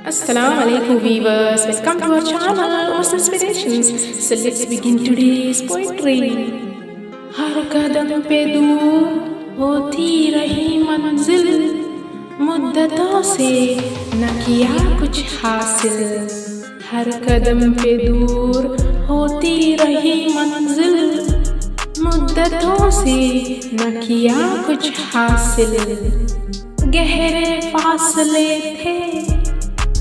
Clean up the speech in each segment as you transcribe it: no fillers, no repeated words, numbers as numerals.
Assalamu alaikum viewers, welcome to our channel Muslim Inspirations. So let's begin today's poetry. हर कदम पे दूर होती रही मंजिल, मुद्दतों से न किया कुछ हासिल। हर कदम पे दूर होती रही मंजिल, मुद्दतों से न किया कुछ हासिल। गहरे फासले थे,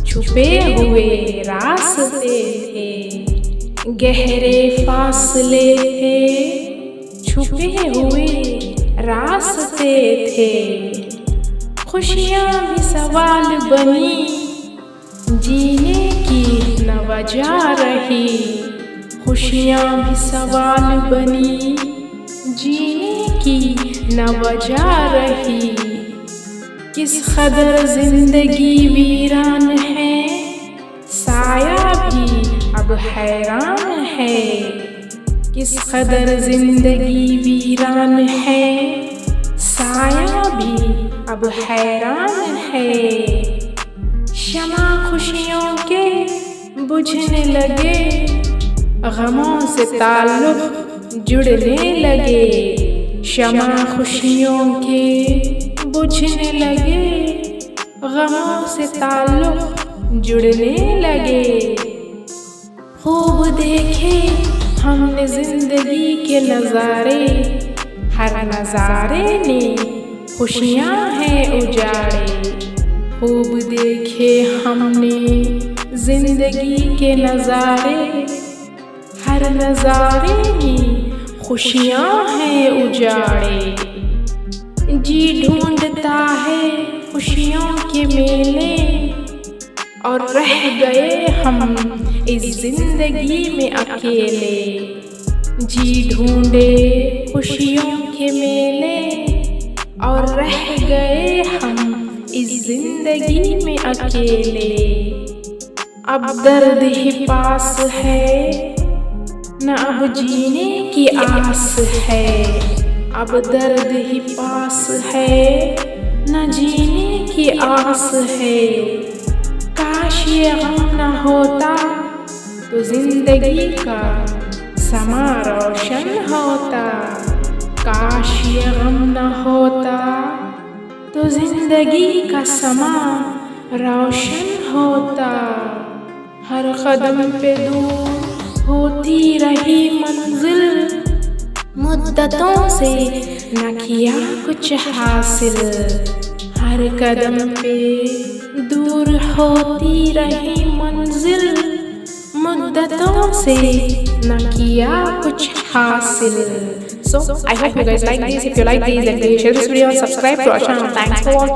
छुपे हुए रास्ते थे। गहरे फासले थे, छुपे हुए रास्ते थे। खुशियाँ भी सवाल बनी, जीने की न वजह रही। खुशियाँ भी सवाल बनी, जीने की न वजह रही। किस कदर जिंदगी वीरान है, साया भी अब हैरान है। किस कदर जिंदगी वीरान है, साया भी अब हैरान है। शमा खुशियों के बुझने लगे, गमों से ताल्लुक जुड़ने लगे। शमा खुशियों के बुझने लगे, गमों से ताल्लुक जुड़ने लगे। खूब देखे हमने जिंदगी के नज़ारे, हर नज़ारे ने खुशियाँ हैं उजाड़े। खूब देखे हमने जिंदगी के नज़ारे, हर नज़ारे ने खुशियाँ हैं उजाड़े। जी ढूंढता है खुशियों के मेले, और रह गए हम इस जिंदगी में अकेले। जी ढूंढे खुशियों के मेले, और रह गए हम इस जिंदगी में अकेले। अब दर्द ही पास है, न अब जीने की आस है। अब दर्द ही पास है, न जीने की आस है। काश ये गम न होता तो जिंदगी का समा रोशन होता। काश ये गम न होता तो जिंदगी का समा रोशन होता। हर कदम पे दूर होती रही मंजिल, मुद्दतों से न किया कुछ हासिल। हर कदम पे दूर होती रही मंजिल, मुद्दतों से न किया कुछ हासिल। So I hope you guys like this. If you like this, then please share this video and subscribe to our channel. Thanks for watching.